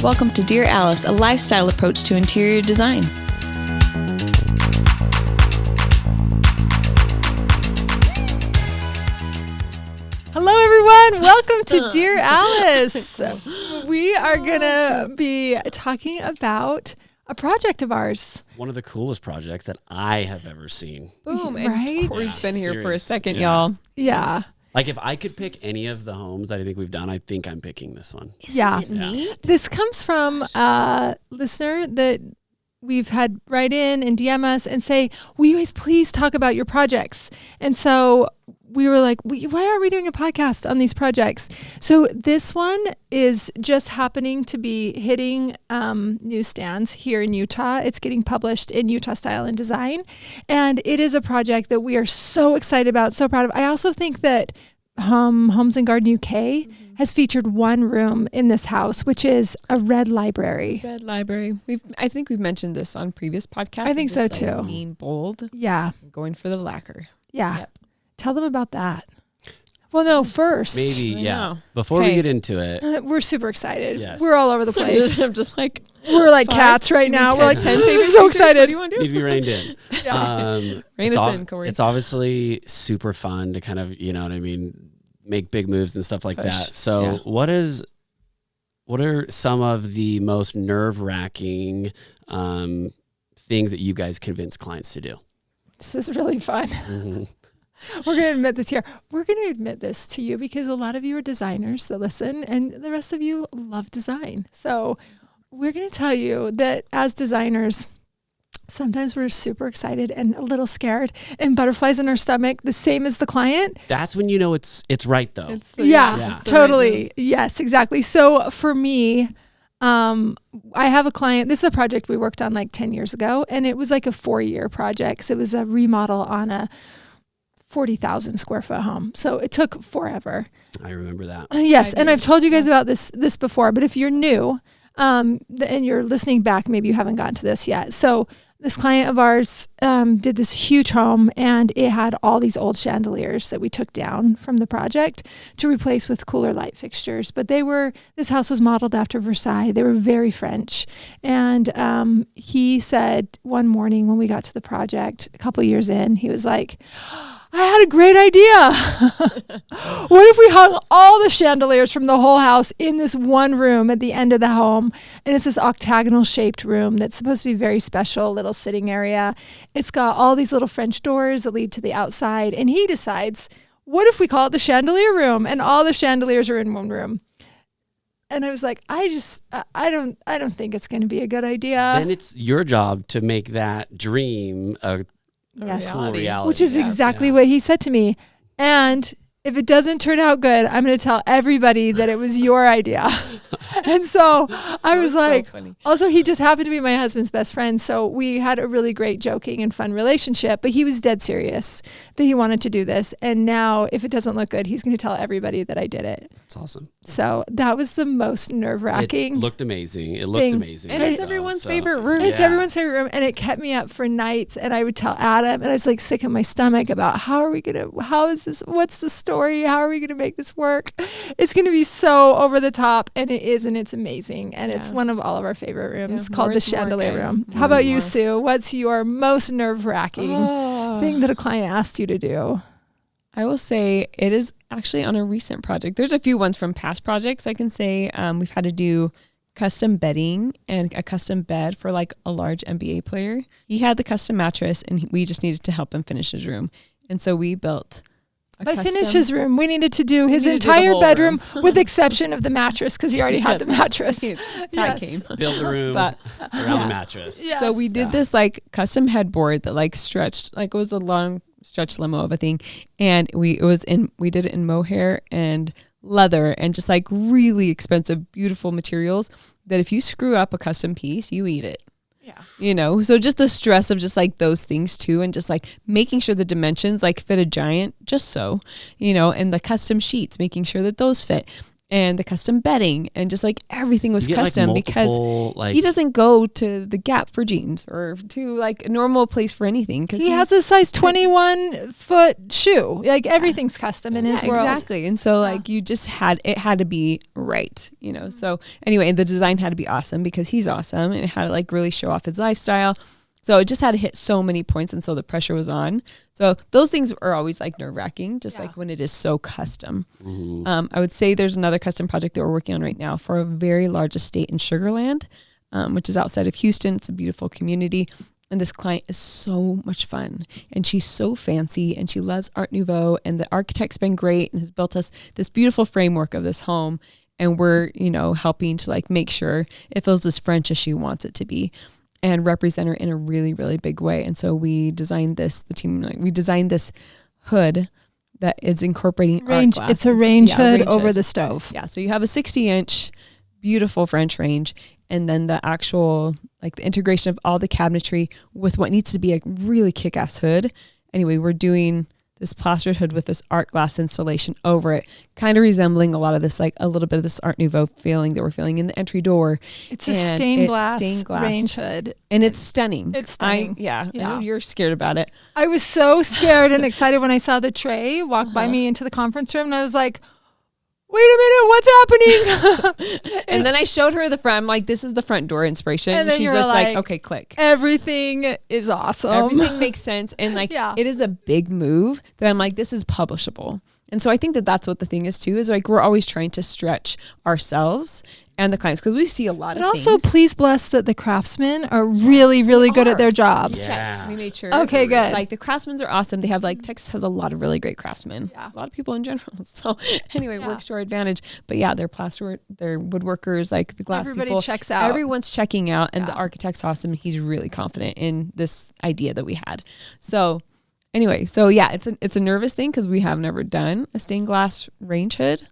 Welcome to Dear Alice, a lifestyle approach to interior design. Hello, everyone. Welcome to Dear Alice. We are going to be talking about a project of ours. One of the coolest projects that I have ever seen. Boom. Right? And Corey's been here for a Serious. second, Yeah. y'all. Yeah. Like if I could pick any of the homes that I think we've done, I think I'm picking this one. Yeah. Neat? This comes from a listener that we've had write in and DM us and say, will you guys please talk about your projects? And so we were like, why are we doing a podcast on these projects? So this one is just happening to be hitting newsstands here in Utah. It's getting published in Utah Style and Design. And it is a project that we are so excited about, so proud of. I also think that Homes and Garden UK has featured one room in this house, which is a red library. Red library. I think we've mentioned this on previous podcasts. I think so, Just, too. Being bold, Yeah. going for the lacquer. Yeah. Yep. Tell them about that. Well, no, first. Maybe, I yeah. know. Before we Okay. get into it, We're super excited. Yes. We're all over the place. I'm just like, We're like 5, cats right maybe now. 10, We're like 10 so pictures. What excited. do you want to need do? to be reined in. Rein it's us in, Corey. It's obviously super fun to kind of, you know what I mean, make big moves and stuff like Push. that. So Yeah. what are some of the most nerve-wracking things that you guys convince clients to do? This is really fun. Mhm. We're going to admit this here. We're going to admit this to you because a lot of you are designers that listen and the rest of you love design. So we're going to tell you that as designers, sometimes we're super excited and a little scared and butterflies in our stomach, the same as the client. That's when you know it's right though. It's the- Yeah, Yeah. it's the right totally. move. Yes, exactly. So for me, I have a client, this is a project we worked on like 10 years ago, and it was like a 4-year project. So it was a remodel on a 40,000 square foot home. So it took forever. I remember that. Yes. 5 And I've years. told you guys about this before, but if you're new, and you're listening back, maybe you haven't gotten to this yet. So this client of ours did this huge home, and it had all these old chandeliers that we took down from the project to replace with cooler light fixtures. But this house was modeled after Versailles. They were very French. And he said one morning when we got to the project, a couple years in, he was like, I had a great idea. What if we hung all the chandeliers from the whole house in this one room at the end of the home? And it's this octagonal shaped room that's supposed to be very special, little sitting area. It's got all these little French doors that lead to the outside. And he decides, what if we call it the chandelier room? And all the chandeliers are in one room. And I was like, I don't think it's going to be a good idea. Then it's your job to make that dream a Yes. cool reality. Which is Yeah. exactly what he said to me. And if it doesn't turn out good, I'm going to tell everybody that it was your idea. And so I was like, funny. also, he just happened to be my husband's best friend. So we had a really great joking and fun relationship, but he was dead serious that he wanted to do this. And now if it doesn't look good, he's going to tell everybody that I did it. That's awesome. So that was the most nerve It wracking. looked amazing. It looks thing. amazing. And it's So- everyone's so- favorite room. It's Yeah. everyone's favorite room, and it kept me up for nights. And I would tell Adam, and I was like sick in my stomach about how is this? What's the story? How are we gonna make this work? It's gonna be so over the top, and it is, and it's amazing, and it's Yeah. one of all of our favorite rooms Yeah, called more the is more, chandelier guys. room. More How about is you, more. Sue? What's your most nerve wracking Oh. thing that a client asked you to do? I will say it is actually on a recent project. There's a few ones from past projects. I can say we've had to do custom bedding and a custom bed for like a large NBA player. He had the custom mattress, and we just needed to help him finish his room. And so we built a By custom, finish his room, we needed to do his needed to do the entire whole bedroom room. with exception of the mattress because he already had the mattress. That Yes. came. Build the room But around the mattress. Yes. so we did Yeah. this like custom headboard that like stretched, like it was a long stretch limo of a thing. And we did it in mohair and leather and just like really expensive, beautiful materials that if you screw up a custom piece, you eat it. Yeah. You know, so just the stress of just like those things too, and just like making sure the dimensions like fit a giant, just so, you know, and the custom sheets, making sure that those fit. and the custom bedding, and just like everything was You get, custom because like, he doesn't go to the Gap for jeans or to like a normal place for anything. Because he has a size 21 foot shoe. Like everything's custom in his world. Exactly. And so like you just had to be right, you know. So anyway, the design had to be awesome because he's awesome, and it had to like really show off his lifestyle. So it just had to hit so many points, and so the pressure was on. So those things are always like nerve-wracking, just like when it is so custom. I would say there's another custom project that we're working on right now for a very large estate in Sugar Land, which is outside of Houston. It's a beautiful community. And this client is so much fun, and she's so fancy, and she loves Art Nouveau, and the architect's been great and has built us this beautiful framework of this home. And we're, you know, helping to like make sure it feels as French as she wants it to be, and represent her in a really, really big way. And so we designed this, we designed this hood that is incorporating art glass. It's a range hood over the stove. Yeah. So you have a 60-inch beautiful French range, and then the actual, like the integration of all the cabinetry with what needs to be a really kick-ass hood. Anyway, we're doing this plastered hood with this art glass installation over it, kind of resembling a lot of this, like a little bit of this Art Nouveau feeling that we're feeling in the entry door. It's a stained glass range hood. And it's stunning. It's stunning. I know you're scared about it. I was so scared and excited when I saw the tray walk by me into the conference room, and I was like, wait a minute, what's happening? And then I showed her the front. I'm like, this is the front door inspiration. And she's just like, okay, click. Everything is awesome. Everything makes sense. And like, it is a big move that I'm like, this is publishable. And so I think that that's what the thing is too, is like, we're always trying to stretch ourselves and the clients, because we see a lot of things. Also, please bless that the craftsmen are really, really good at their job. Yeah. Checked. We made sure. Okay, good. Like the craftsmen are awesome. They have like, Texas has a lot of really great craftsmen. Yeah. A lot of people in general. So anyway, it works to our advantage. But yeah, they're plasterwork, they're woodworkers, like the glass Everybody people. checks out. Everyone's checking out, and the architect's awesome. He's really confident in this idea that we had. So anyway, so yeah, it's a nervous thing because we have never done a stained glass range hood,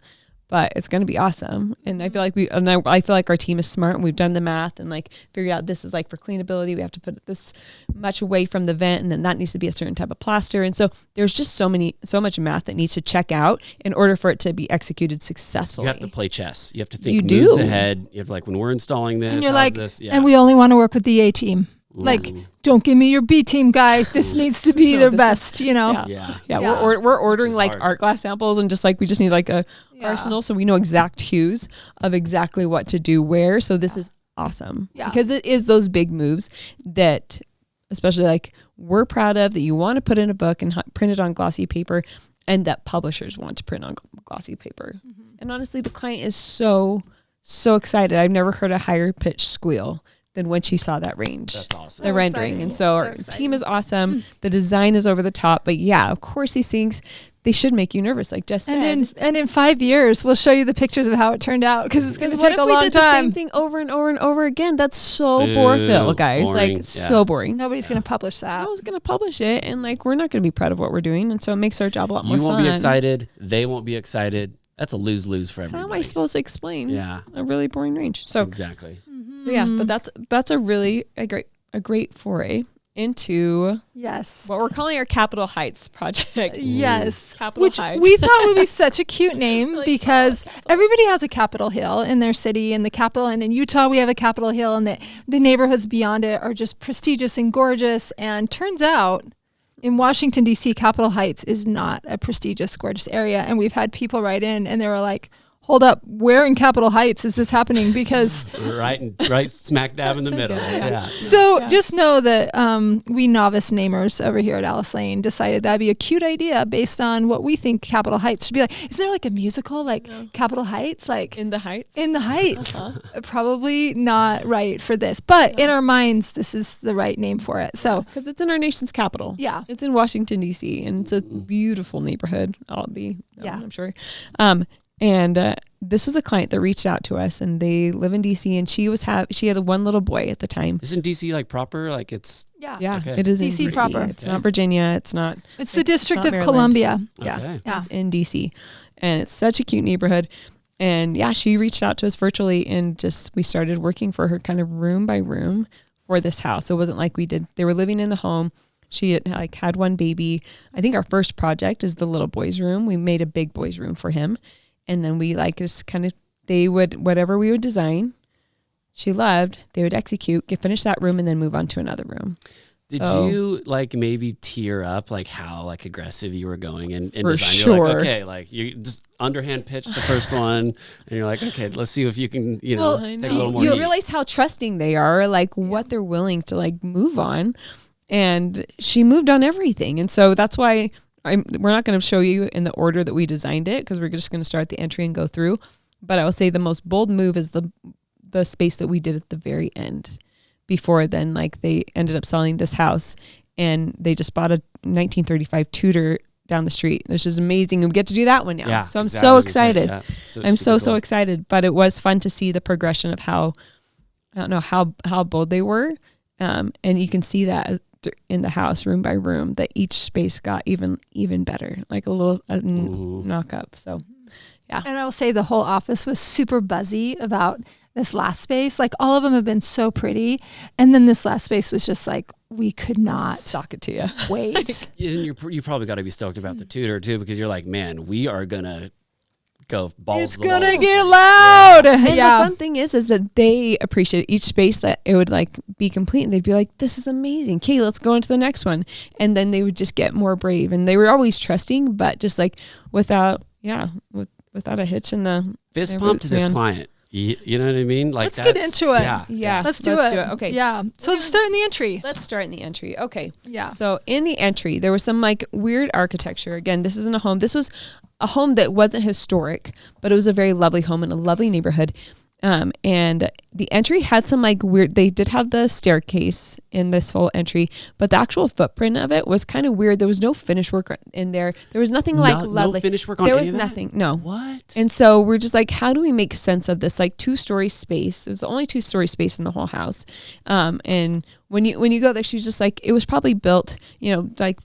but it's going to be awesome. And I feel like I feel like our team is smart, and we've done the math and like figured out this is like for cleanability, we have to put this much away from the vent, and then that needs to be a certain type of plaster. And so there's just so much math that needs to check out in order for it to be executed successfully. You have to play chess. You have to think moves ahead. You have to, like, when we're installing this, and you're like, this? Yeah. And we only want to work with the A team. Like, don't give me your B team guy. This needs to be the best, you know? Yeah. We're ordering like art glass samples, and just like, we just need like a arsenal, so we know exact hues of exactly what to do where. So this is awesome. Yeah. Because it is those big moves that, especially like, we're proud of, that you want to put in a book and print it on glossy paper, and that publishers want to print on glossy paper. Mm-hmm. And honestly, the client is so excited. I've never heard a higher pitched squeal than when she saw that range. That's awesome. The rendering. Exciting. And so our team is awesome. The design is over the top. But yeah, of course, these things, they should make you nervous, like Jess said. And in 5 years, we'll show you the pictures of how it turned out, because it's going to take a long time. What if we did the same thing over and over and over again? That's so boring, guys. Boring. Like, so boring. Nobody's going to publish that. No one's going to publish it. And like, we're not going to be proud of what we're doing. And so it makes our job a lot more fun. You won't be excited. They won't be excited. That's a lose-lose for everybody. How am I supposed to explain a really boring range? So exactly. So yeah, but that's a really a great foray into what we're calling our Capitol Heights project. Yes. Capitol Heights. We thought would be such a cute name, because everybody has a Capitol Hill in their city, and the Capitol, and in Utah we have a Capitol Hill, and the neighborhoods beyond it are just prestigious and gorgeous. And turns out in Washington, D.C., Capitol Heights is not a prestigious, gorgeous area. And we've had people write in, and they were like, hold up, where in Capitol Heights is this happening? Because right smack dab in the middle. So just know that we novice namers over here at Alice Lane decided that'd be a cute idea based on what we think Capitol Heights should be like. Is there like a musical like Capitol Heights? Like In the Heights? In the Heights. Probably not right for this. But in our minds, this is the right name for it. So because it's in our nation's capital. Yeah. It's in Washington, D.C., and it's a beautiful neighborhood. I'm sure. And this was a client that reached out to us, and they live in DC, and she had one little boy at the time. Isn't DC like proper? Like it's it is DC in proper. It's not Virginia. It's not. It's the District of Columbia. It's in DC, and it's such a cute neighborhood. And she reached out to us virtually, and we started working for her kind of room by room for this house. It wasn't like they were living in the home. She had one baby. I think our first project is the little boy's room. We made a big boy's room for him. And then we like just kind of, whatever we would design, she loved, they would execute, finish that room, and then move on to another room. Did you like maybe tear up like how like aggressive you were going and For design? You're like, okay, like you just underhand pitch the first one and you're like, okay, let's see if you can, take a little more. You heat. realize how trusting they are, like what they're willing to like move on. And she moved on everything. And so that's why we're not going to show you in the order that we designed it, because we're just going to start at the entry and go through. But I will say the most bold move is the space that we did at the very end. Before then, like they ended up selling this house and they just bought a 1935 Tudor down the street, which is amazing. And we get to do that one now. Yeah, so I'm exactly. so excited. I'm so cool. excited. But it was fun to see the progression of how, I don't know, how bold they were. And you can see that in the house room by room, that each space got even better, like a little knock up. So yeah. And I'll say the whole office was super buzzy about this last space. Like all of them have been so pretty. And then this last space was just like, we could not sock it to you. Wait. And you probably got to be stoked about the Tudor too, because you're like, man, we are going to go balls It's to the going to wall. get loud. And the Yeah. fun thing is that they appreciate each space, that it would like be complete, and they'd be like, this is amazing. Okay, let's go into the next one. And then they would just get more brave, and they were always trusting, but just like without a hitch in the Fist their pump boots, to this man. client. You know what I mean? Like, Let's get into it. Yeah. Let's do it. Okay. Yeah. So let's start in the entry. Let's start in the entry. Okay. Yeah. So in the entry, there was some like weird architecture. Again, this isn't a home. This was a home that wasn't historic, but it was a very lovely home in a lovely neighborhood. And the entry had some like weird, they did have the staircase in this whole entry, but the actual footprint of it was kind of weird. There was no finish work in there. There was nothing like lovely. No finish work on there any was of that? nothing. No. What? And so we're just like, how do we make sense of this like 2-story space? It was the only 2-story space in the whole house. And when you go there, she's just like, it was probably built, like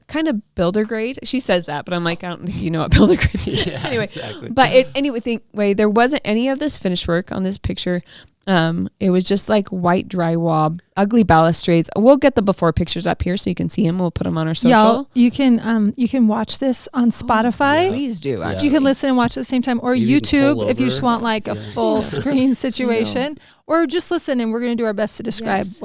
kind of builder grade. She says that, but I'm like, I don't think you know what builder grade is. Yeah, anyway, exactly. but anyway, there wasn't any of this finish work on this picture. It was just like white drywall, ugly balustrades. We'll get the before pictures up here so you can see them. We'll put them on our social. Yeah, you can watch this on Spotify. Please do. Yeah. You can listen and watch at the same time, or You can YouTube pull if you just over. want like a full screen situation, or just listen. And we're going to do our best to describe Yes.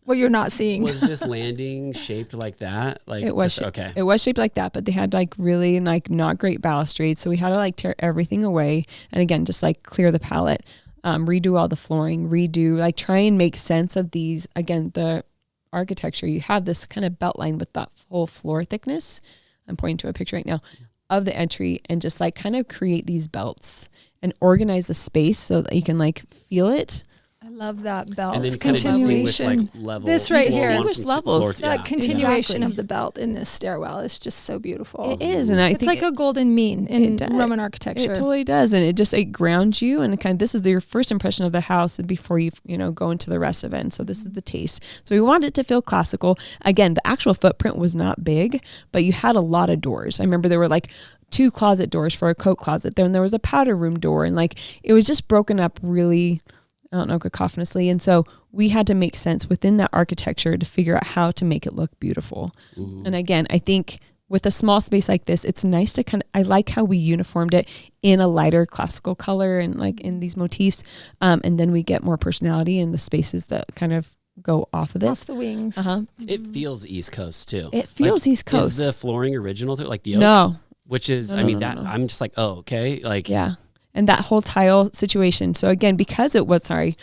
what you're not seeing. Was this landing shaped like that? Like It was okay. It was shaped like that, but they had like really like not great balustrades, so we had to like tear everything away, and again just like clear the palette, redo all the flooring, like try and make sense of these. Again, the architecture, you have this kind of belt line with that whole floor thickness. I'm pointing to a picture right now of the entry, and just like kind of create these belts and organize the space so that you can like feel it. I love that belt. And then you kind of distinguish like level. This right floor here. one from Distinguish levels. floor- That yeah. continuation Exactly. of the belt in this stairwell is just so beautiful. It is, and I It's think like a golden mean in it does. Roman architecture. It totally does, and it just grounds you, and this is your first impression of the house before you go into the rest of it. And so this is the taste. So we wanted it to feel classical. Again, the actual footprint was not big, but you had a lot of doors. I remember there were like 2 closet doors for a coat closet. Then there was a powder room door, and like it was just broken up really, I don't know, cacophonously. And so we had to make sense within that architecture to figure out how to make it look beautiful. Ooh. And again, I think with a small space like this, it's nice to I like how we uniformed it in a lighter classical color and like in these motifs. And then we get more personality in the spaces that kind of go off of this. Off the wings. Uh-huh. It feels East Coast too. It feels Like, East Coast. Is the flooring original too? Like the oak? No. Which is, No, I mean, no, that no. I'm just like, oh, okay. Like, Yeah. And that whole tile situation. So again, because it wasn't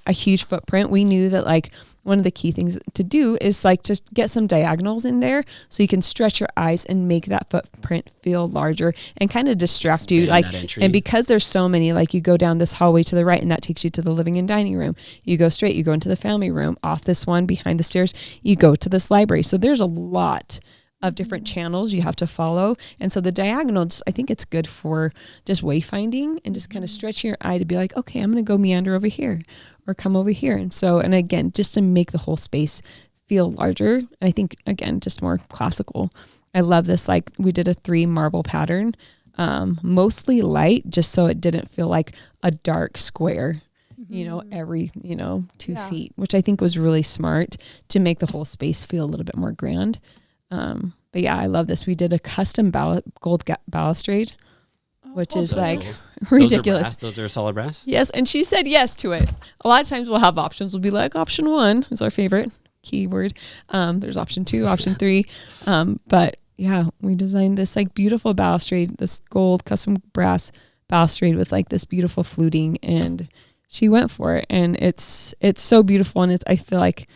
a huge footprint, we knew that like one of the key things to do is like to get some diagonals in there so you can stretch your eyes and make that footprint feel larger and kind of distract you. Expand Like, that entry. and because there's so many, like you go down this hallway to the right and that takes you to the living and dining room. You go straight, you go into the family room, off this one behind the stairs, you go to this library. So there's a lot of different channels you have to follow. And so the diagonals, I think it's good for just wayfinding and just kind of stretching your eye to be like, okay, I'm going to go meander over here or come over here. And so, and again, just to make the whole space feel larger. And I think, again, just more classical. I love this. Like we did a 3 marble pattern, mostly light, just so it didn't feel like a dark square, every, 2 feet, which I think was really smart to make the whole space feel a little bit more grand. But yeah, I love this. We did a custom gold balustrade, which is like ridiculous. Those are solid brass? Yes, and she said yes to it. A lot of times we'll have options. We'll be like, option 1 is our favorite keyword. There's option 2, option 3. But yeah, we designed this like beautiful balustrade, this gold custom brass balustrade with like this beautiful fluting, and she went for it. And it's so beautiful, and I feel like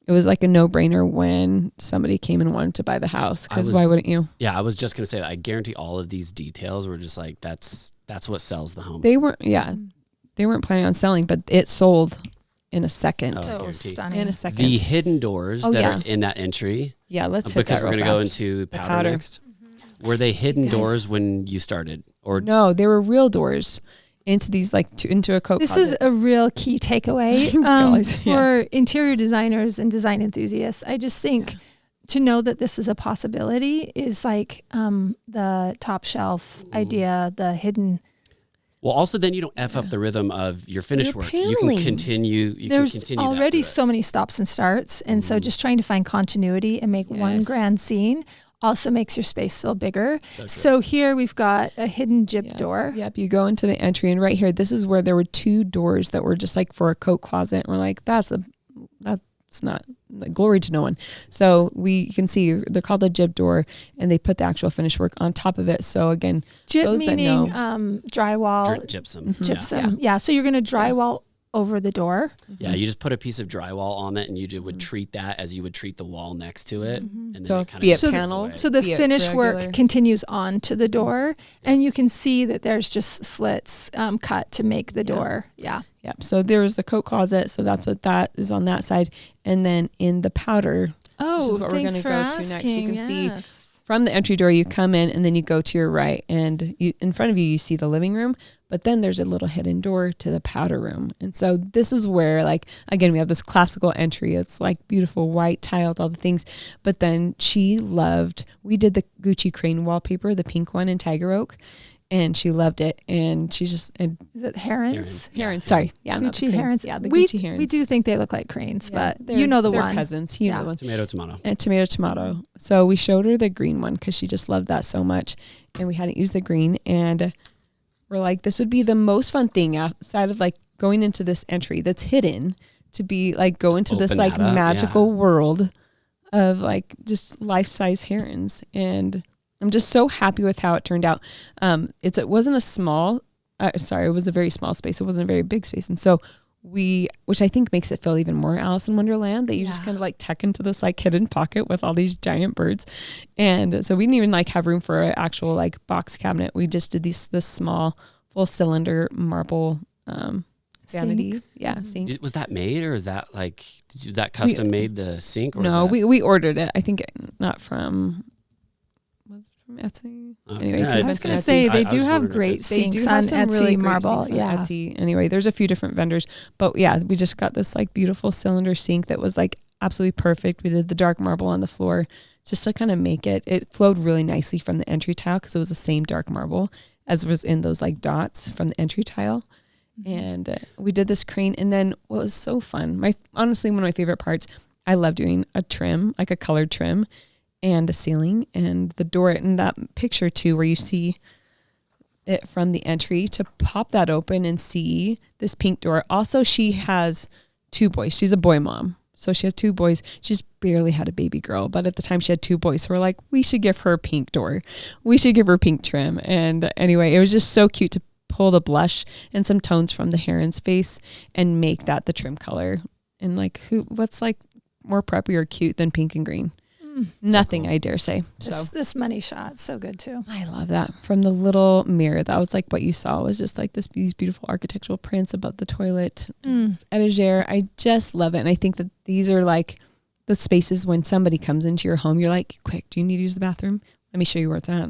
it was like a no-brainer when somebody came and wanted to buy the house, because why wouldn't you? Yeah, I was just going to say that. I guarantee all of these details were just like, that's what sells the home. They weren't planning on selling, but it sold in a second. So stunning. In a second. The hidden doors that are in that entry. Yeah, let's hit because that we're going to go into powder next. Were they hidden doors when you started, or no? They were real doors into these into a coat This closet. is a real key takeaway for interior designers and design enthusiasts. I just think to know that this is a possibility is like the top shelf idea, the hidden. Well, also then you don't F up the rhythm of your finished work. paneling. You can continue. There's already so many stops and starts, and so just trying to find continuity and make one grand scene also makes your space feel bigger. So here we've got a hidden gyp door. Yep, you go into the entry, and right here, this is where there were 2 doors that were just like for a coat closet. We're like, that's not glory to no one. So you can see they're called a gyp door, and they put the actual finished work on top of it. So again, gyp meaning drywall, gypsum. Gypsum. Yeah. So you're going to drywall over the door. Yeah, you just put a piece of drywall on it, and you would treat that as you would treat the wall next to it. And then So it kind be of it panel. So the finished regular. work continues on to the door, and you can see that there's just slits cut to make the door. Yeah. Yep. So there was the coat closet. So that's what that is on that side. And then in the powder, Oh, which is what thanks we're for going to go asking. to next. You can see Yes. from the entry door, you come in, and then you go to your right, and in front of you, you see the living room, but then there's a little hidden door to the powder room. And so this is where, like, again, we have this classical entry. It's like beautiful white tiled, all the things. But then we did the Gucci crane wallpaper, the pink one in Tiger Oak, and she loved it. And she just, Is it herons? herons, sorry. Yeah, not the Gucci cranes. herons. Yeah, the we, Gucci herons. We do think they look like cranes, but They're- you know the they're one. cousins. You know the one. tomato. And tomato. So we showed her the green one because she just loved that so much, and we hadn't used the green, and we're like, this would be the most fun thing outside of like going into this entry that's hidden, to be like go into this Open like that up, magical world of like just life-size herons. And I'm just so happy with how it turned out. It wasn't a small, it was a very small space. It wasn't a very big space. And so which I think makes it feel even more Alice in Wonderland, that you just kind of like tuck into this like hidden pocket with all these giant birds. And so we didn't even like have room for an actual like box cabinet. We just did this small full cylinder marble vanity. Sink. Yeah, sink. Was that made, or is that like, did you that custom made the sink? Or No, was that, we ordered it. I think not from, was it from Etsy? Okay. Anyway, Yeah, it could have I was been going from to say Etsy. they I do was have wondering if great it's- They sinks do on have some Etsy really great marble. sinks on Yeah. Etsy. Anyway, there's a few different vendors, but yeah, we just got this like beautiful cylinder sink that was like absolutely perfect. We did the dark marble on the floor just to kind of make it flowed really nicely from the entry tile, because it was the same dark marble as was in those like dots from the entry tile. And we did this crane, and then what was so fun, honestly one of my favorite parts, I love doing a trim, like a colored trim, and a ceiling, and the door in that picture too, where you see it from the entry, to pop that open and see this pink door. Also, she has 2 boys. She's a boy mom. So she has 2 boys. She's barely had a baby girl, but at the time she had 2 boys. So we're like, we should give her a pink door. We should give her pink trim. And anyway, it was just so cute to pull the blush and some tones from the heron's face and make that the trim color. And like, what's like more preppy or cute than pink and green? Nothing, cool. I dare say. So This money shot, so good too. I love that. From the little mirror, that was like what you saw, was just like these beautiful architectural prints above the toilet. Etagere. I just love it. And I think that these are like the spaces when somebody comes into your home, you're like, quick, do you need to use the bathroom? Let me show you where it's at.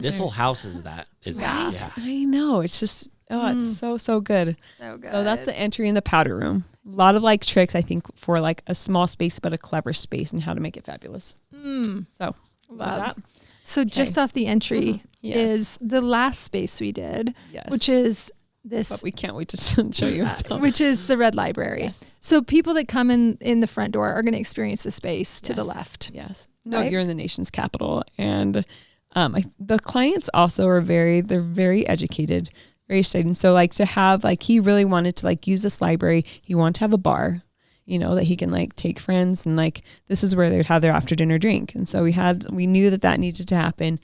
This whole house is that. Yeah. I know. It's just, it's so good. So good. So that's the entry in the powder room. A lot of like tricks, I think, for like a small space, but a clever space, and how to make it fabulous. So love that. So just off the entry Yes. is the last space we did, Yes. which is But this, we can't wait to show you. So. which is the red library. Yes. So people that come in the front door are going to experience the space to the left. Yes. No, right? you're in the nation's capital. And the clients also are they're very educated, very studied. So like to have, like, he really wanted to like use this library. He wanted to have a bar, you know, that he can like take friends, and like, this is where they'd have their after dinner drink. And so we knew that needed to happen.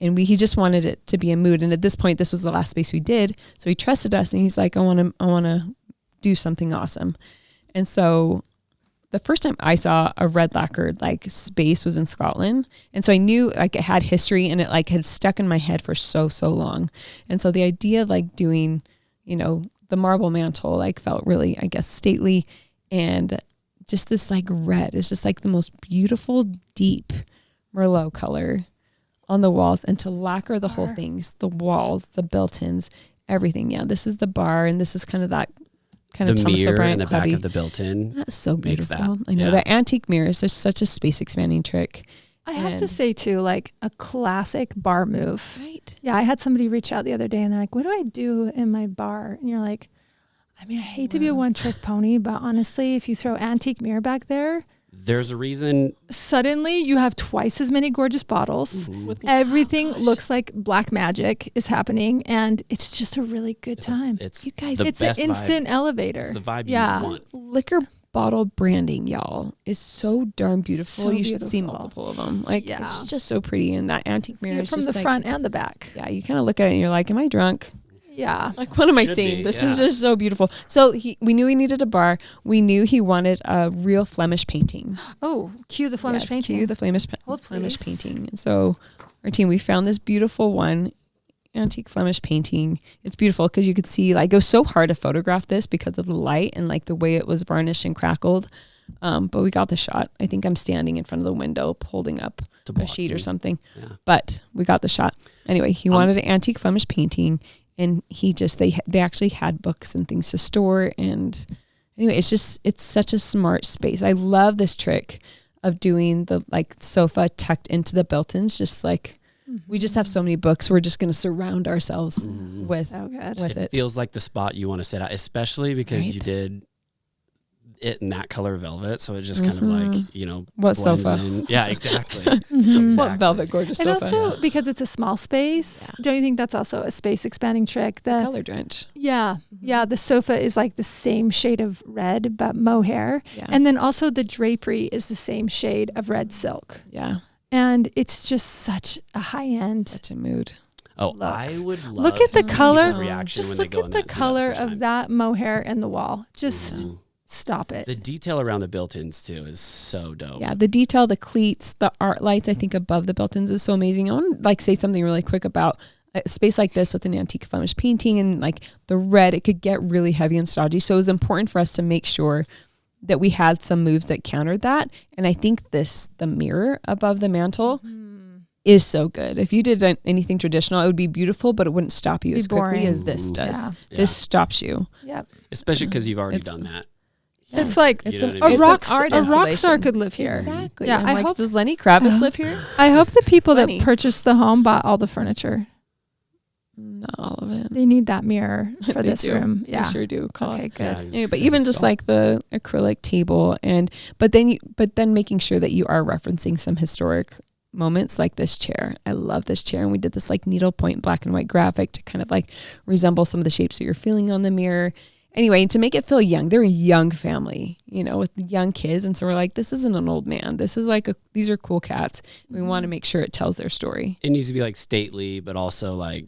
And he just wanted it to be a mood. And at this point, this was the last space we did. So he trusted us, and he's like, I want to do something awesome. And so the first time I saw a red lacquered like space was in Scotland. And so I knew like it had history, and it like had stuck in my head for so long. And so the idea of like doing, you know, the marble mantle like felt really, I guess, stately. And just this like red is just like the most beautiful, deep Merlot color on the walls, and to lacquer the whole things, the walls, the built-ins, everything. Yeah, this is the bar, and this is kind of that kind of Thomas mirror O'Brien in the clubby. back of the built-in. That's so makes beautiful. that. I know Yeah. that antique mirror is just such a space expanding trick. I have to And- say too, like a classic bar move. Right. Yeah, I had somebody reach out the other day and they're like, what do I do in my bar? And you're like, I mean, I hate to be a one-trick pony, but honestly, if you throw antique mirror back there, There's a reason. suddenly you have twice as many gorgeous bottles. Everything looks like black magic is happening, and it's just a really good time. It's You guys, the It's an best instant vibe. elevator. It's the vibe Yeah. you want. Liquor bottle branding, y'all, is so darn beautiful. So you should see beautiful. multiple of them. Like, Yeah. it's just so pretty. And that antique See mirror it is from just the like, front and the back. yeah, you kind of look at it and you're like, am I drunk? Yeah. Like, what am I Should seeing? be, This yeah. is just so beautiful. So we knew he needed a bar. We knew he wanted a real Flemish painting. Oh, cue the Flemish Yes, painting. cue the Flemish Hold, Flemish please. painting. And so our team, we found this beautiful one, antique Flemish painting. It's beautiful because you could see, like, it was so hard to photograph this because of the light and like the way it was varnished and crackled. But we got the shot. I think I'm standing in front of the window holding up To a block sheet or you. something. Yeah. But we got the shot. Anyway, he wanted an antique Flemish painting, and he just they actually had books and things to store. And anyway, it's such a smart space. I love this trick of doing the like sofa tucked into the built-ins. Just like we just have so many books, we're just going to surround ourselves with So good. with It it. feels like the spot you want to sit at, especially because Right. you did it in that color velvet. So it just kind of like, you know, What blends sofa? in. Yeah, exactly. What Exactly. velvet gorgeous And sofa. also because it's a small space, don't you think that's also a space expanding trick? The color drench. yeah, yeah. The sofa is like the same shade of red, but mohair, Yeah. and then also the drapery is the same shade of red silk, Yeah. and it's just such a high end. Such a mood. Oh, Look. I would love Look at the to see color. people's reaction Just when they look go at in the that, see color first of time. that mohair in the wall. Just Mhm. stop it. The detail around the built-ins too is so dope. Yeah, the detail, the cleats, the art lights, I think above the built-ins is so amazing. I want to like say something really quick about a space like this with an antique Flemish painting and like the red, it could get really heavy and stodgy. So it was important for us to make sure that we had some moves that countered that. And I think the mirror above the mantle is so good. If you did anything traditional, it would be beautiful, but it wouldn't stop you Be as quickly boring. as this does. Yeah. Yeah. This stops you. Yep. Especially because you've already It's- done that. It's like You It's know an, what I mean? a it's rock an art a rock star installation. could live here. Exactly. Yeah, I'm I like, hope- does Lenny Kravitz live here? I hope the people Funny. that purchased the home bought all the furniture. Not all of it. They need that mirror for They this do. room. They Yeah. sure do. Call Okay, us. good. Yeah, Anyway, it's but even so just dope. like the acrylic table but then making sure that you are referencing some historic moments like this chair. I love this chair. And we did this like needlepoint black and white graphic to kind of like resemble some of the shapes that you're feeling on the mirror. Anyway, to make it feel young, they're a young family, you know, with young kids. And so we're like, this isn't an old man. This is like, these are cool cats. We want to make sure it tells their story. It needs to be like stately, but also like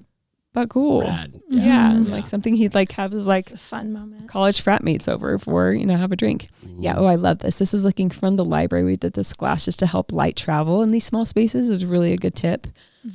But cool. rad. Yeah. And Yeah. like something he'd like have his like It's a fun moment. college frat mates over for, you know, have a drink. Yeah. Oh, I love this. This is looking from the library. We did this glass just to help light travel in these small spaces is really a good tip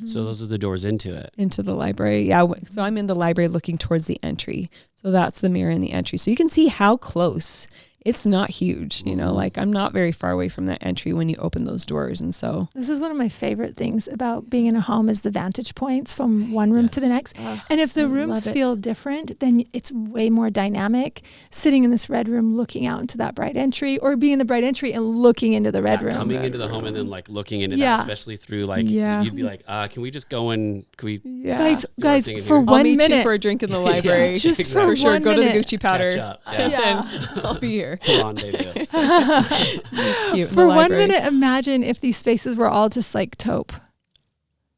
So those are the doors into it. into the library. Yeah. So I'm in the library looking towards the entry. So that's the mirror in the entry. So you can see how close. It's not huge, you know, like I'm not very far away from that entry when you open those doors. And so This is one of my favorite things about being in a home is the vantage points from one room to the Yes. next. And if the I rooms love it. feel different, then it's way more dynamic sitting in this red room looking out into that bright entry or being in the bright entry and looking into the red Yeah, room. coming into the home and then like looking into Yeah. that, especially through like, Yeah. you'd be like, can we just go and can we yeah. Guys, thing in for here. I'll one meet minute. you for a drink in the library. Just for for sure. one Go to the minute. Gucci powder. catch up? Yeah. And I'll be here. there. Rendezvous. Cute. For 1 minute, imagine if these spaces were all just like taupe,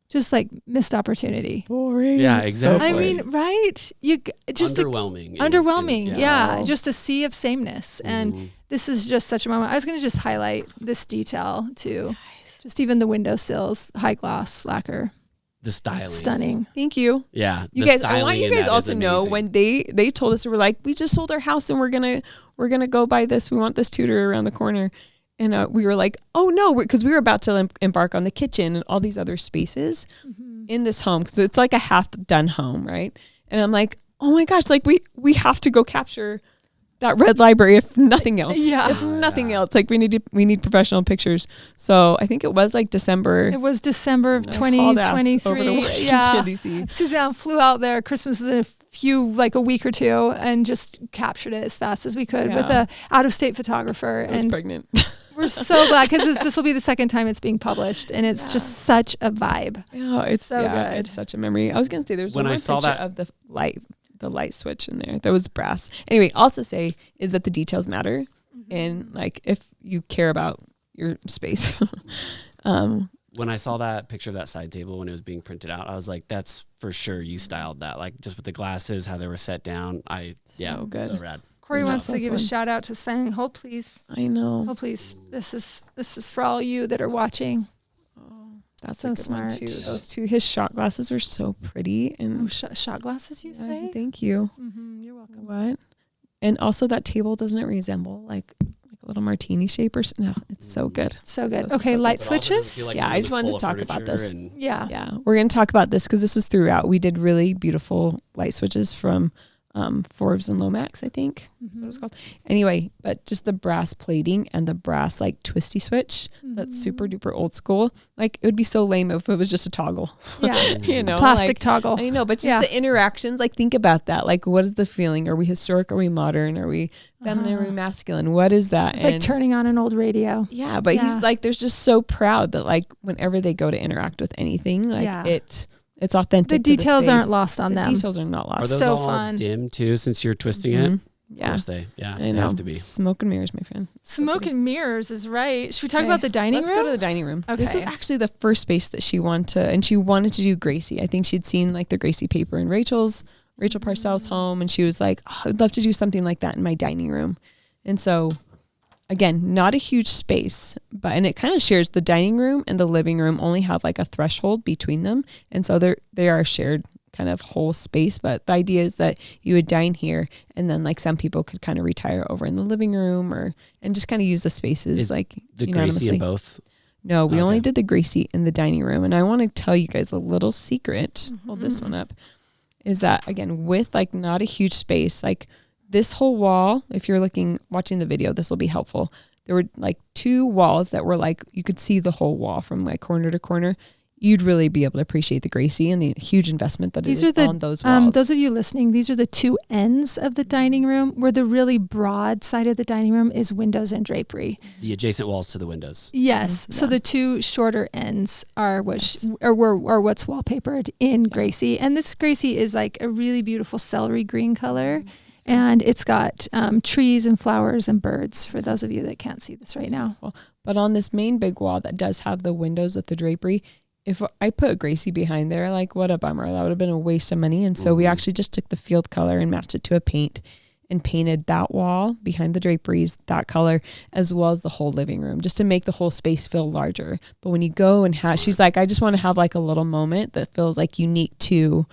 just like missed opportunity. Boring. Yeah, exactly. I mean, right? You just Underwhelming. underwhelming. Yeah, Oh. just a sea of sameness. And this is just such a moment. I was going to just highlight this detail too. Just even the windowsills, high gloss lacquer, The styling. stunning. Thank you. Yeah. You the guys, I want styling you in guys that all is to know amazing. when they told us, we were like, we just sold our house and we're gonna go buy this. We want this Tudor around the corner, and we were like, oh no, because we were about to embark on the kitchen and all these other spaces in this home, because it's like a half done home, right? And I'm like, oh my gosh, like we have to go capture that red library, if nothing else. Yeah. If nothing else, like we need professional pictures. So I think it was like December. It was December of Hauled ass over to 2023. Washington, Yeah. DC. Suzanne flew out there. Christmas is in a week or two, and just captured it as fast as we could with Yeah. a out-of-state photographer. I was And pregnant. we're so glad, because this will be the second time it's being published, and it's just such a vibe. Yeah, it's So good. It's such a memory. I was gonna say there's When one I more saw picture that- of the light switch in there. That was brass. Anyway, also say is that the details matter, and like if you care about your space. When I saw that picture of that side table when it was being printed out, I was like, that's for sure you styled that. Like just with the glasses, how they were set down. So good. So rad. Corey Isn't that wants to this give one? a shout out to saying, "Hold please, I know. hold please. This is for all you that are watching." That's so a good smart. one too. Those two, his shot glasses are so pretty, and Oh, shot glasses, you say? thank you. You're welcome. What? And also that table, doesn't it resemble like a little martini shape or no? It's so good. So good. So okay, good. light But also, does it switches. feel like Yeah, the I room just is wanted full to of talk about furniture this. and- Yeah. Yeah, we're going to talk about this because this was throughout. We did really beautiful light switches from Forbes and Lomax, I think. That's what it's called. Anyway, but just the brass plating and the brass like twisty switch, that's super duper old school. Like it would be so lame if it was just a toggle. Yeah. You know, Plastic like, toggle. I know, but just Yeah. the interactions, like think about that. Like what is the feeling? Are we historic? Are we modern? Are we feminine? Are we masculine? What is that? It's like turning on an old radio. Yeah, but he's Yeah. like, there's just so proud that like whenever they go to interact with anything, like Yeah. it's authentic. The to the details space. aren't lost on The them. details are not lost. Are those So all fun. dim too since you're twisting it? Mhm. Of Yeah, course they I know. have to be. Smoke and mirrors, my friend. Smoke and mirrors is right. Should we talk Okay, about the dining Let's room? go to the dining room. This was Okay. actually the first space that she wanted to, and she wanted to do Gracie. I think she'd seen like the Gracie paper in Rachel Parcells' home, and she was like, oh, I'd love to do something like that in my dining room. And so, again, not a huge space, and it kind of shares the dining room and the living room only have like a threshold between them, and so they are shared kind of whole space. But the idea is that you would dine here, and then like some people could kind of retire over in the living room and just kind of use the spaces Is like The Gracie unanimously. in both. No, we only Okay. did the Gracie in the dining room. And I want to tell you guys a little secret. Hold this one up. Is that, again, with like not a huge space, like this whole wall, if you're watching the video, this will be helpful. There were like two walls that were like, you could see the whole wall from like corner to corner. You'd really be able to appreciate the Gracie and the huge investment that These it are is the on those walls. those of you listening, these are the two ends of the dining room, where the really broad side of the dining room is windows and drapery. The adjacent walls to the windows. Yes. So Yeah. the two shorter ends are what's wallpapered in Gracie, and this Gracie is like a really beautiful celery green color, and it's got trees and flowers and birds. For those of you that can't see this right now, But on this main big wall that does have the windows with the drapery, if I put Gracie behind there, like what a bummer. That would have been a waste of money. And so we actually just took the field color and matched it to a paint and painted that wall behind the draperies, that color, as well as the whole living room, just to make the whole space feel larger. But when you go and she's like, I just want to have like a little moment that feels like unique to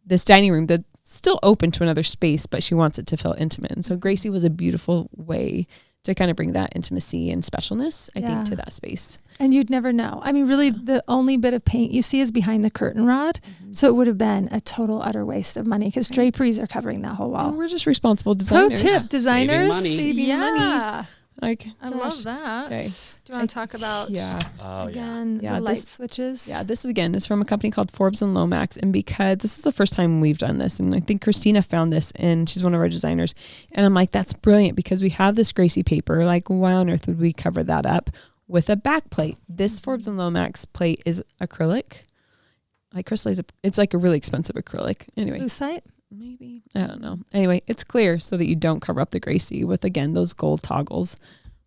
this dining room that's still open to another space, but she wants it to feel intimate. And so Gracie was a beautiful way to kind of bring that intimacy and specialness, I think, to that space. and you'd never know. I mean, really, the only bit of paint you see is behind the curtain rod, so it would have been a total utter waste of money because draperies are covering that whole Well, wall. we're just responsible Pro designers. tip, designers. money. Saving yeah. money. Like, I gosh. love that. Okay. Do you want to talk about Oh, again Yeah, the light this- switches? Yeah, this is again is from a company called Forbes and Lomax, and because this is the first time we've done this, and I think Christina found this, and she's one of our designers, and I'm like, that's brilliant because we have this Gracie paper. Like, why on earth would we cover that up with a back plate? This Forbes and Lomax plate is acrylic, like crystallized. It's like a really expensive acrylic. Anyway, Lucite. maybe. I don't know. Anyway, it's clear so that you don't cover up the gray sea with, again, those gold toggles.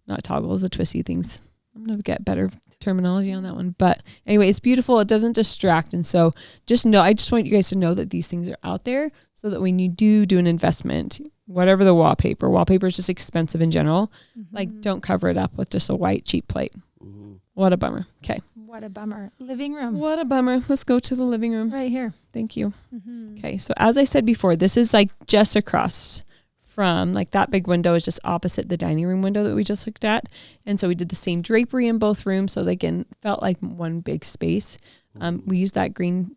Not toggles, the twisty things. I'm going to get better terminology on that one. But anyway, it's beautiful. It doesn't distract. And so just know, I just want you guys to know that these things are out there so that when you do an investment, whatever the wallpaper is just expensive in general. Like, don't cover it up with just a white cheap plate. What a bummer. Okay. What a bummer. Living room. What a bummer. Let's go to the living room. Right here. Thank you. Okay. So as I said before, this is like just across from, like, that big window is just opposite the dining room window that we just looked at. And so we did the same drapery in both rooms. So they felt like one big space. We used that green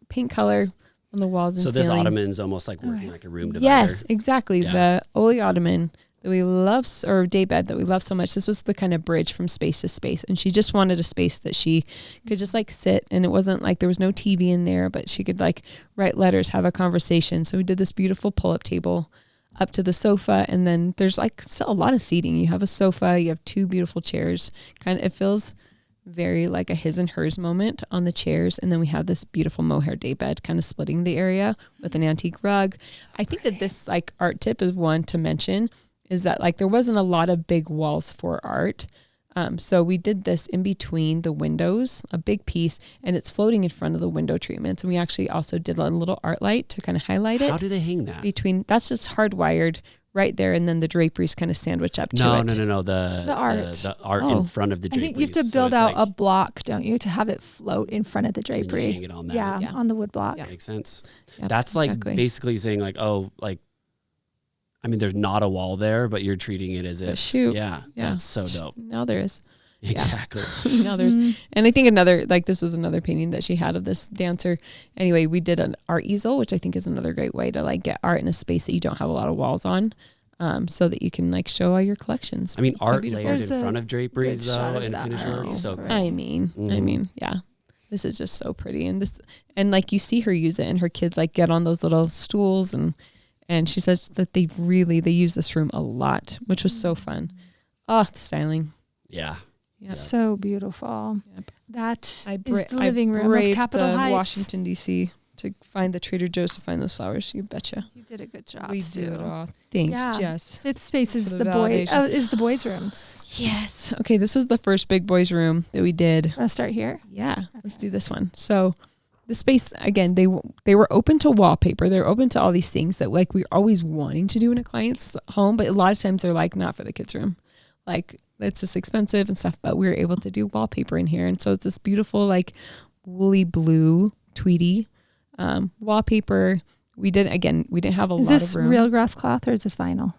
paint color on the walls and so ceiling. this ottoman's almost like working like a room divider. Yes, exactly. Yeah. The Oli ottoman that we love, or daybed that we love so much. This was the kind of bridge from space to space. And she just wanted a space that she could just like sit, and it wasn't like there was no TV in there, but she could like write letters, have a conversation. So we did this beautiful pull-up table up to the sofa. And then there's like still a lot of seating. You have a sofa, you have two beautiful chairs. It feels very like a his and hers moment on the chairs. And then we have this beautiful mohair daybed kind of splitting the area with an antique rug. I think that this like art tip is one to mention, is that like there wasn't a lot of big walls for art. So we did this in between the windows, a big piece, and it's floating in front of the window treatments. And we actually also did a little art light to kind of highlight it. How do they hang that? That's just hardwired right there, and then the draperies kind of sandwich up to it. No. The art. The art in front of the I draperies. think you have to build out a block, don't you, to have it float in front of the drapery. Hang it on that. Yeah, on the wood block. That makes sense. Yep, That's like exactly. basically saying like, oh, like, I mean, there's not a wall there, but you're treating it as if. Shoot. Yeah, that's so dope. Now there is. Exactly. Now there's, and I think this was another painting that she had of this dancer. Anyway, we did an art easel, which I think is another great way to like get art in a space that you don't have a lot of walls on. So that you can like show all your collections. I mean, It's art so layered There's in a front of draperies good shot though, of and that finished one. work is so Right. cool. I mean, yeah, this is just so pretty. And like you see her use it, and her kids like get on those little stools, and she says that they use this room a lot, which was so fun. Oh, it's styling. Yeah. Yep. So beautiful. Yep. That is I the living room of braved Capitol the Heights. Washington, D.C. to find the Trader Joe's to find those flowers. You betcha. You did a good job. We Sue. do it all. Thanks, Yeah. Jess. Fifth space is For the the boy. validation. Is the boys' rooms. Yes. Okay, this was the first big boys' room that we did. Want to start here? Yeah, let's do this one. So the space, again, they were open to wallpaper. They're open to all these things that like we're always wanting to do in a client's home, but a lot of times they're like, not for the kids' room. Like, it's just expensive and stuff, but we were able to do wallpaper in here. And so it's this beautiful, like, woolly blue tweedy wallpaper. We didn't have a lot of room. Is this real grass cloth or is this vinyl?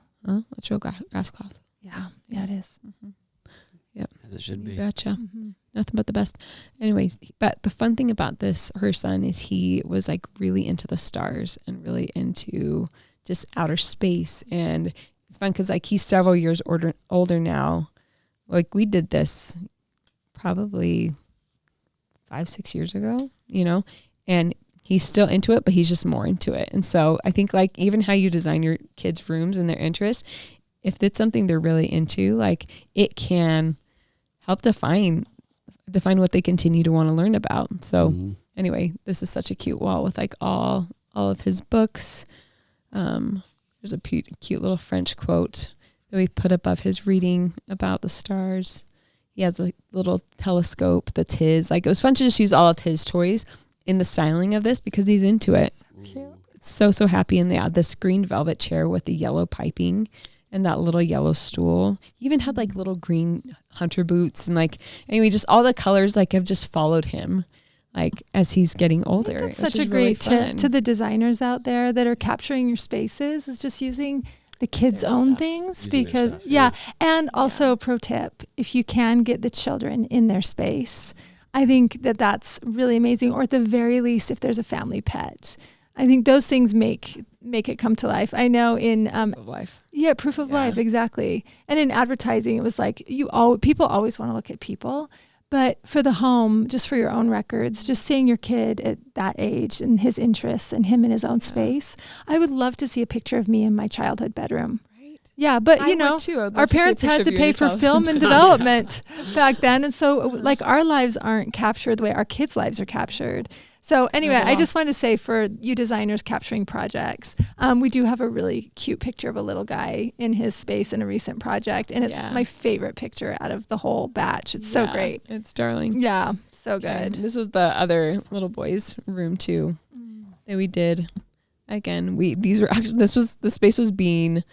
It's real grass cloth. Yeah, it is. Yep. As it should be. Gotcha. Nothing but the best. Anyways, but the fun thing about this, her son, is he was like really into the stars and really into just outer space. And it's fun because like he's several years older now. Like we did this probably 5-6 years ago, and he's still into it, but he's just more into it. And so I think like even how you design your kids' rooms and their interests, if it's something they're really into, like it can help define what they continue to want to learn about. So anyway, this is such a cute wall with like all of his books. There's a cute little French quote that we put above his reading about the stars. He has a little telescope that's his. Like it was fun to just use all of his toys in the styling of this because he's into it. Cute. So happy. And they had this green velvet chair with the yellow piping and that little yellow stool. He even had like little green hunter boots and like, anyway, just all the colors like have just followed him like as he's getting older. That's such a great tip to the designers out there that are capturing your spaces, is just using the kids' own things. Using their Because stuff, yeah. And also pro tip, if you can get the children in their space, I think that that's really amazing. Or at the very least, if there's a family pet, I think those things make it come to life. I know in of life. Yeah, proof of life, exactly. And in advertising, it was like people always want to look at people, but for the home, just for your own records, just seeing your kid at that age and his interests and him in his own space. I would love to see a picture of me in my childhood bedroom. Yeah, but I would too. I'd love our to see a parents picture had of to you in pay your for childhood. film and development back then. And so like our lives aren't captured the way our kids' lives are captured. So anyway, Not at I all. just wanted to say for you designers capturing projects, we do have a really cute picture of a little guy in his space in a recent project. And it's Yeah. my favorite picture out of the whole batch. It's so Yeah, great. It's darling. Yeah, so Okay, good. This was the other little boy's room too that we did. Again, the space was being,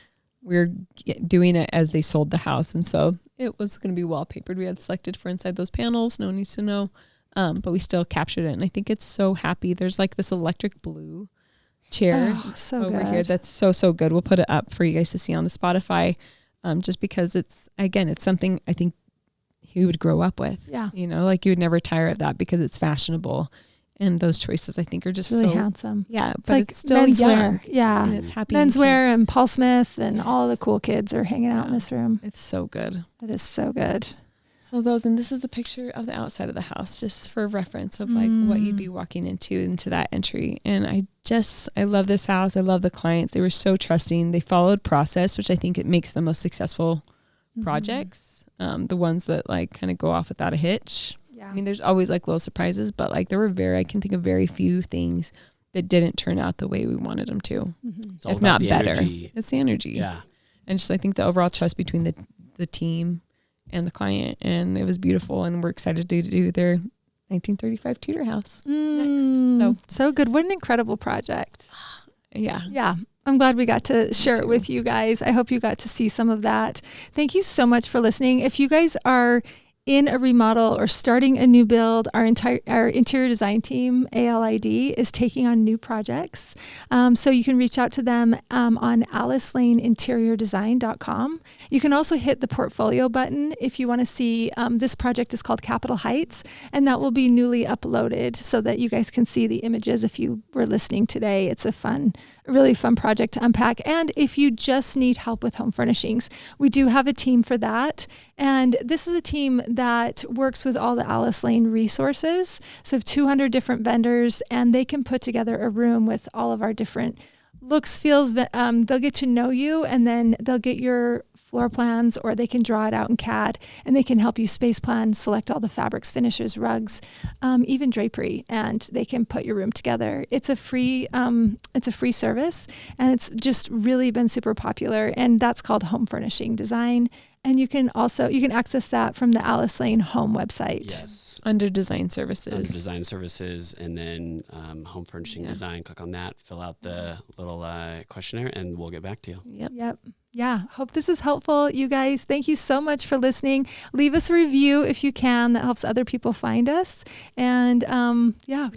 doing it as they sold the house. And so it was going to be wallpapered. We had selected for inside those panels. No one needs to know. But we still captured it. And I think it's so happy. There's like this electric blue chair So over good. here. That's so good. We'll put it up for you guys to see on the Spotify. Just because it's something I think he would grow up with. Yeah. You know, like you would never tire of that because it's fashionable. And those choices I think are just It's really so handsome. yeah, It's but like it's still menswear. young. Yeah. And it's happy Menswear kids. and Paul Smith and Yes. all the cool kids are hanging out in this room. It's so good. It is so good. So this is a picture of the outside of the house, just for reference of like what you'd be walking into that entry. And I love this house. I love the clients. They were so trusting. They followed process, which I think it makes the most successful projects. The ones that like kind of go off without a hitch. Yeah. I mean, there's always like little surprises, but like I can think of very few things that didn't turn out the way we wanted them to, It's all if about not the better. energy. It's the energy. Yeah. And just I think the overall trust between the team and the client, and it was beautiful, and we're excited to do their 1935 Tudor house next. So good. What an incredible project. Yeah. Yeah. I'm glad we got to share it too. with you guys. I hope you got to see some of that. Thank you so much for listening. If you guys are in a remodel or starting a new build, our interior design team, ALID, is taking on new projects. So you can reach out to them on alicelaneinteriordesign.com. You can also hit the portfolio button if you want to see, this project is called Capitol Heights, and that will be newly uploaded so that you guys can see the images if you were listening today. It's a really fun project to unpack. And if you just need help with home furnishings, we do have a team for that. And this is a team that works with all the Alice Lane resources. So we have 200 different vendors, and they can put together a room with all of our different looks, feels. They'll get to know you, and then they'll get your floor plans, or they can draw it out in CAD, and they can help you space plan, select all the fabrics, finishes, rugs, even drapery, and they can put your room together. It's a free service, and it's just really been super popular, and that's called Home Furnishing Design. And you can access that from the Alice Lane home website. Yes. Under design services. Under design services, and then home furnishing design. Click on that, fill out the little questionnaire, and we'll get back to you. Yep. Yeah. Hope this is helpful, you guys. Thank you so much for listening. Leave us a review if you can. That helps other people find us. And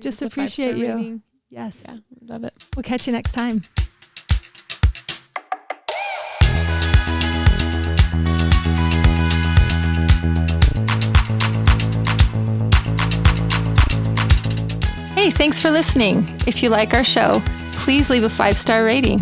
just It's a appreciate 5-star you. rating. Yes. Yeah, love it. We'll catch you next time. Hey, thanks for listening. If you like our show, please leave a 5-star rating.